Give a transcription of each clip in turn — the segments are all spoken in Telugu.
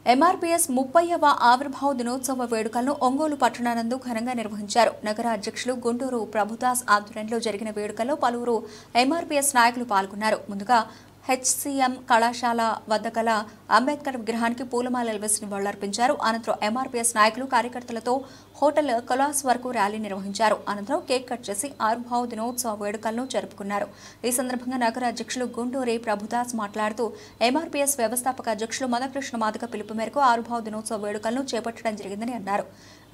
ఎంఆర్పీఎస్ 30వ ఆవిర్భావ దినోత్సవ వేడుకలను ఒంగోలు పట్టణానందు ఘనంగా నిర్వహించారు. నగర అధ్యక్షులు గుంటూరు ప్రభుదాస్ ఆధ్వర్యంలో జరిగిన వేడుకల్లో పలువురు ఎంఆర్పీఎస్ నాయకులు పాల్గొన్నారు. ముందుగా హెచ్సీఎం కళాశాల వద్ద గల అంబేద్కర్ విగ్రహానికి పూలమాలలు వేసి నివాళులర్పించారు. అనంతరం ఎంఆర్పీఎస్ నాయకులు కార్యకర్తలతో హోటల్ కొలాస్ వరకు ర్యాలీ నిర్వహించారు. అనంతరం కేక్ కట్ చేసి ఆవిర్భావ దినోత్సవ వేడుకలను జరుపుకున్నారు. ఈ సందర్భంగా నగర అధ్యక్షులు గుంటూరి ప్రభుదాస్ మాట్లాడుతూ ఎంఆర్పీఎస్ వ్యవస్థాపక అధ్యక్షులు మందకృష్ణ మాదిగ పిలుపు మేరకు ఆవిర్భావ దినోత్సవ వేడుకలను చేపట్టడం జరిగిందని అన్నారు.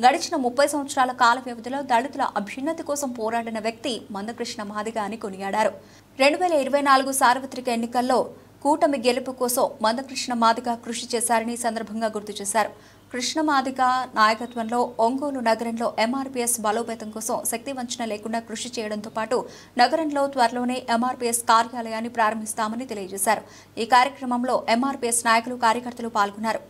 గడిచిన 30 సంవత్సరాల కాల వ్యవధిలో దళితుల అభ్యున్నతి కోసం పోరాడిన వ్యక్తి మందకృష్ణ మాదిగ అని కొనియాడారు. 2024 సార్వత్రిక ఎన్నికల్లో కూటమి గెలుపు కోసం మందకృష్ణ మాదిగ కృషి చేశారని సందర్భంగా గుర్తు చేశారు. కృష్ణ మాదిగ నాయకత్వంలో ఒంగోలు నగరంలో ఎంఆర్పీఎస్ బలోపేతం కోసం శక్తి వంచన లేకుండా కృషి చేయడంతో పాటు నగరంలో త్వరలోనే ఎంఆర్పీఎస్ కార్యాలయాన్ని ప్రారంభిస్తామని తెలియజేశారు. ఈ కార్యక్రమంలో ఎంఆర్పీఎస్ నాయకులు కార్యకర్తలు పాల్గొన్నారు.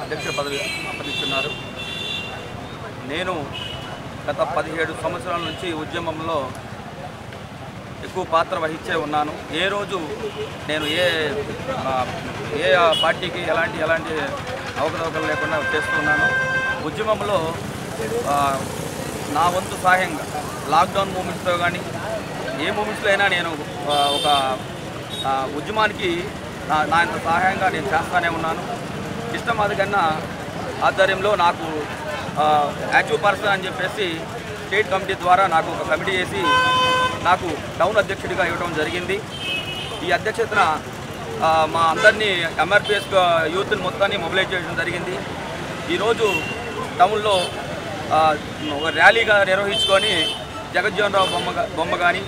అధ్యక్ష పదవి అప్పగిస్తున్నారు. నేను గత 17 సంవత్సరాల నుంచి ఉద్యమంలో ఎక్కువ పాత్ర వహించే ఉన్నాను. ఏ రోజు నేను ఏ పార్టీకి ఎలాంటి అవకతవకలు లేకుండా చేస్తున్నాను. ఉద్యమంలో నా వంతు సహాయంగా లాక్డౌన్ మూమెంట్స్లో కానీ ఏ మూమెంట్స్లో అయినా నేను ఒక ఉద్యమానికి నా ఇంత సహాయంగా నేను చేస్తూనే ఉన్నాను. కృష్ణ మాదిగ ఆధ్వర్యంలో నాకు యాక్టివ్ పర్సన్ అని చెప్పేసి స్టేట్ కమిటీ ద్వారా నాకు ఒక కమిటీ వేసి నాకు టౌన్ అధ్యక్షుడిగా ఇవ్వడం జరిగింది. ఈ అధ్యక్షతన మా అందరినీ ఎంఆర్పీఎస్ యూత్ని మొత్తాన్ని మొబిలైజ్ చేయడం జరిగింది. ఈరోజు టౌన్లో ఒక ర్యాలీగా నిర్వహించుకొని జగజ్జీవన్ రావు బొమ్మ కానీ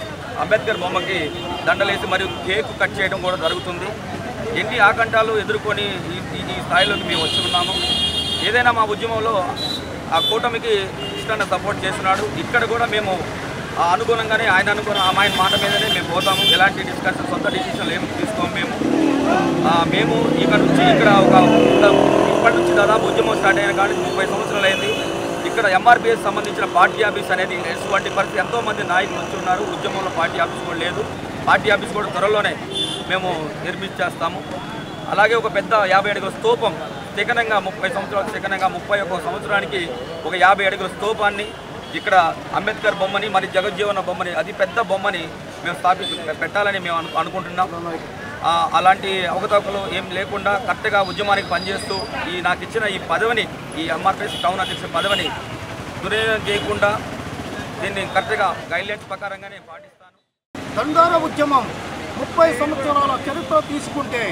అంబేద్కర్ బొమ్మకి దండలేసి మరియు కేక్ కట్ చేయడం కూడా జరుగుతుంది. ఎన్ని ఆకంఠాలు ఎదుర్కొని ఈ స్థాయిలోకి మేము వచ్చి ఉన్నాము. ఏదైనా మా ఉద్యమంలో ఆ కూటమికి ఇష్టాన్ని సపోర్ట్ చేస్తున్నాడు. ఇక్కడ కూడా మేము అనుగుణంగానే ఆయన మాట మీదనే మేము పోతాము. ఎలాంటి డిస్కషన్ సొంత డిసిషన్లు ఏమి తీసుకోము. మేము ఇప్పటి నుంచి దాదాపు ఉద్యమం స్టార్ట్ అయిన కానీ 30 సంవత్సరాలు అయింది. ఇక్కడ ఎంఆర్పీఎస్ సంబంధించిన పార్టీ ఆఫీస్ అనేది ఎటువంటి పరిస్థితి ఎంతోమంది నాయకులు వచ్చి ఉన్నారు. ఉద్యమంలో పార్టీ ఆఫీస్ కూడా లేదు. పార్టీ ఆఫీస్ కూడా త్వరలోనే మేము నిర్మించేస్తాము. అలాగే ఒక పెద్ద 50 అడుగుల స్తూపం చికనంగా 30 సంవత్సరాలు చికనంగా 31 సంవత్సరానికి ఒక 50 అడుగుల స్తూపాన్ని ఇక్కడ అంబేద్కర్ బొమ్మని మరి జగజ్జీవన బొమ్మని అతి పెద్ద బొమ్మని మేము పెట్టాలని మేము అనుకుంటున్నాం. అలాంటి అవకతవకలు ఏం లేకుండా కరెక్ట్గా ఉద్యమానికి పనిచేస్తూ నాకు ఇచ్చిన ఈ పదవిని, ఈ ఎంఆర్పిఎస్ టౌన్ అధ్యక్ష పదవిని దుర్వినియోగం చేయకుండా దీన్ని కరెక్ట్గా గైడ్లైన్స్ ప్రకారంగానే పాటిస్తాను. దండార ఉద్యమం 30 సంవత్సరాల చరిత్ర తీసుకుంటే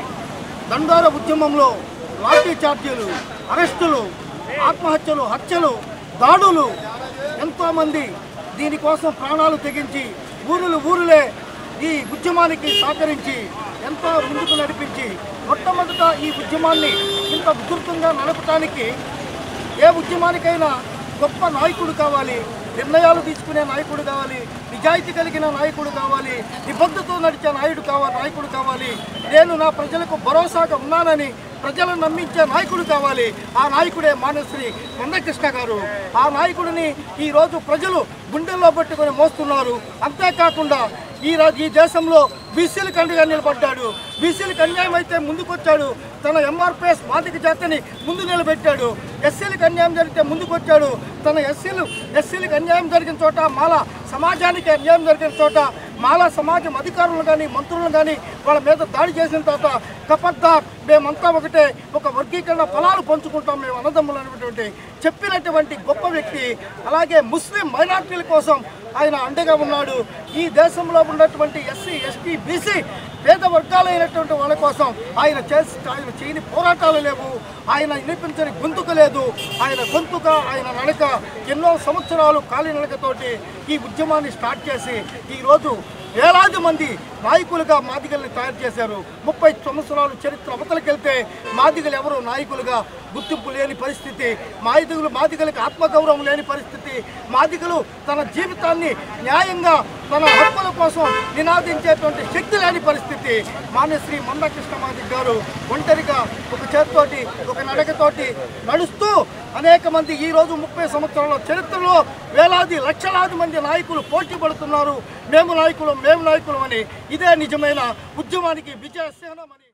దండార ఉద్యమంలో లాఠీ చార్జీలు, అరెస్టులు, ఆత్మహత్యలు, హత్యలు, దాడులు, ఎంతోమంది దీనికోసం ప్రాణాలు తెగించి ఊరులే ఈ ఉద్యమానికి సహకరించి ఎంతో ముందుకు నడిపించి మొట్టమొదట ఈ ఉద్యమాన్ని ఇంత ఉధృతంగా నడపడానికి ఏ ఉద్యమానికైనా గొప్ప నాయకుడు కావాలి, నిర్ణయాలు తీసుకునే నాయకుడు కావాలి, నిజాయితీ కలిగిన నాయకుడు కావాలి, నిబద్ధతతో నడిచే నాయకుడు కావాలి. నేను నా ప్రజలకు భరోసాగా ఉన్నానని ప్రజలను నమ్మించే నాయకుడు కావాలి. ఆ నాయకుడే మాన్యశ్రీ మందకృష్ణ గారు. ఆ నాయకుడిని ఈరోజు ప్రజలు గుండెల్లో పట్టుకొని మోస్తున్నారు. అంతేకాకుండా ఈ దేశంలో బీసీలకు అండగా నిలబడ్డాడు. బీసీలకు అన్యాయం అయితే ముందుకొచ్చాడు. తన ఎంఆర్పిఎస్ మాదిక జాతిని ముందు నిలబెట్టాడు. ఎస్సీలకు అన్యాయం జరిగితే ముందుకొచ్చాడు. తన ఎస్సీలకు అన్యాయం జరిగిన చోట, మాల సమాజానికి అన్యాయం జరిగిన చోట మాల సమాజం అధికారులు కానీ మంత్రులను కానీ వాళ్ళ మీద దాడి చేసిన తర్వాత కపర్దార్ మేమంతా ఒకటే, ఒక వర్గీకరణ ఫలాలు పంచుకుంటాం మేము అన్నదమ్ములు అనేటువంటి చెప్పినటువంటి గొప్ప వ్యక్తి. అలాగే ముస్లిం మైనార్టీల కోసం ఆయన అండగా ఉన్నాడు. ఈ దేశంలో ఉన్నటువంటి ఎస్సీ, ఎస్టీ, బీసీ పేద వర్గాలైనటువంటి వాళ్ళ కోసం ఆయన చేయని పోరాటాలు లేవు. ఆయన వినిపించని గొంతుక లేదు. ఆయన గొంతుక, ఆయన నడక ఎన్నో సంవత్సరాలు కాలి నడకతోటి ఈ ఉద్యమాన్ని స్టార్ట్ చేసి ఈరోజు వేలాది మంది నాయకులుగా మాదిగల్ని తయారు చేశారు. 30 సంవత్సరాలు చరిత్ర అవతలకెళ్తే మాదిగలు ఎవరు నాయకులుగా గుర్తింపు లేని పరిస్థితి, మాదిగలకు ఆత్మగౌరవం లేని పరిస్థితి, మాదిగలు తన జీవితాన్ని న్యాయంగా తన హక్కుల కోసం నినాదించేటువంటి శక్తి లేని పరిస్థితి. మాన్యశ్రీ మందకృష్ణ మాదిగ గారు ఒంటరిగా ఒక చేతితోటి, ఒక నడకతోటి నడుస్తూ అనేక మంది ఈరోజు 30 సంవత్సరాల చరిత్రలో వేలాది లక్షలాది మంది నాయకులు పోటీ పడుతున్నారు. మేము నాయకులు అని. ఇదే నిజమైన ఉద్యమానికి విజయశీనం అని.